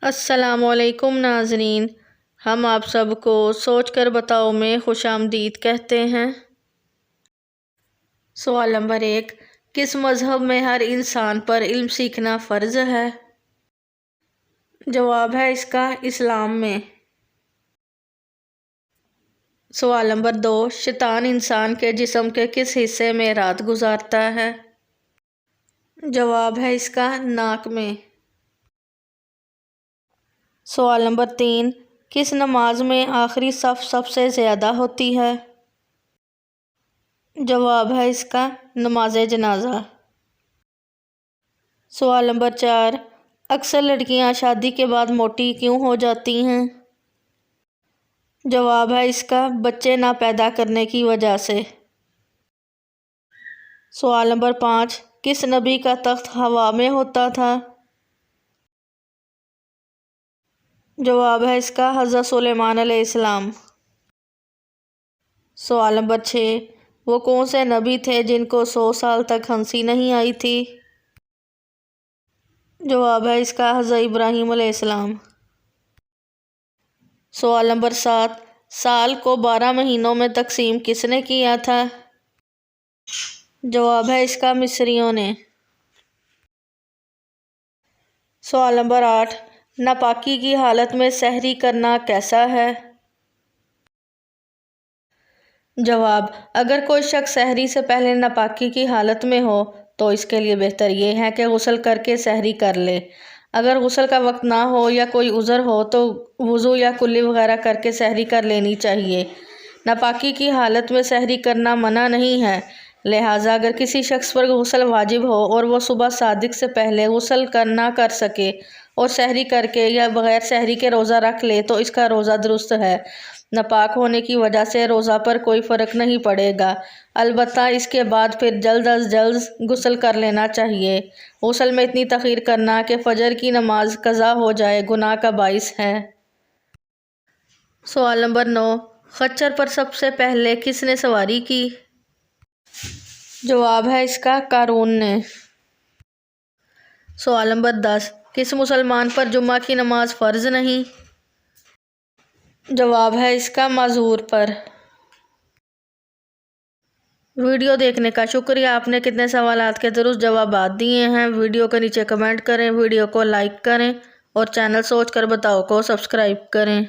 السلام علیکم ناظرین، ہم آپ سب کو سوچ کر بتاؤ میں خوش آمدید کہتے ہیں۔ سوال نمبر 1، کس مذہب میں ہر انسان پر علم سیکھنا فرض ہے؟ جواب ہے اس کا اسلام میں۔ سوال نمبر 2، شیطان انسان کے جسم کے کس حصے میں رات گزارتا ہے؟ جواب ہے اس کا ناک میں۔ سوال نمبر 3، کس نماز میں آخری صف سب سے زیادہ ہوتی ہے؟ جواب ہے اس کا نماز جنازہ۔ سوال نمبر 4، اکثر لڑکیاں شادی کے بعد موٹی کیوں ہو جاتی ہیں؟ جواب ہے اس کا بچے نہ پیدا کرنے کی وجہ سے۔ سوال نمبر 5، کس نبی کا تخت ہوا میں ہوتا تھا؟ جواب ہے اس کا حضرت سلیمان علیہ السلام۔ سوال نمبر 6، وہ کون سے نبی تھے جن کو 100 سال تک ہنسی نہیں آئی تھی؟ جواب ہے اس کا حضرت ابراہیم علیہ السلام۔ سوال نمبر 7، سال کو 12 مہینوں میں تقسیم کس نے کیا تھا؟ جواب ہے اس کا مصریوں نے۔ سوال نمبر 8، ناپاکی کی حالت میں سحری کرنا کیسا ہے؟ جواب، اگر کوئی شخص سحری سے پہلے ناپاکی کی حالت میں ہو تو اس کے لیے بہتر یہ ہے کہ غسل کر کے سحری کر لے۔ اگر غسل کا وقت نہ ہو یا کوئی عذر ہو تو وضو یا کلی وغیرہ کر کے سحری کر لینی چاہیے۔ ناپاکی کی حالت میں سحری کرنا منع نہیں ہے، لہٰذا اگر کسی شخص پر غسل واجب ہو اور وہ صبح صادق سے پہلے غسل نہ کر سکے اور سحری کر کے یا بغیر سحری کے روزہ رکھ لے تو اس کا روزہ درست ہے۔ ناپاک ہونے کی وجہ سے روزہ پر کوئی فرق نہیں پڑے گا، البتہ اس کے بعد پھر جلد از جلد غسل کر لینا چاہیے۔ غسل میں اتنی تاخیر کرنا کہ فجر کی نماز قضا ہو جائے گناہ کا باعث ہے۔ سوال نمبر 9، خچر پر سب سے پہلے کس نے سواری کی؟ جواب ہے اس کا قارون نے۔ سوال نمبر 10، کس مسلمان پر جمعہ کی نماز فرض نہیں؟ جواب ہے اس کا معذور پر۔ ویڈیو دیکھنے کا شکریہ۔ آپ نے کتنے سوالات کے درست جوابات دیے ہیں؟ ویڈیو کے نیچے کمنٹ کریں، ویڈیو کو لائک کریں اور چینل سوچ کر بتاؤ کو سبسکرائب کریں۔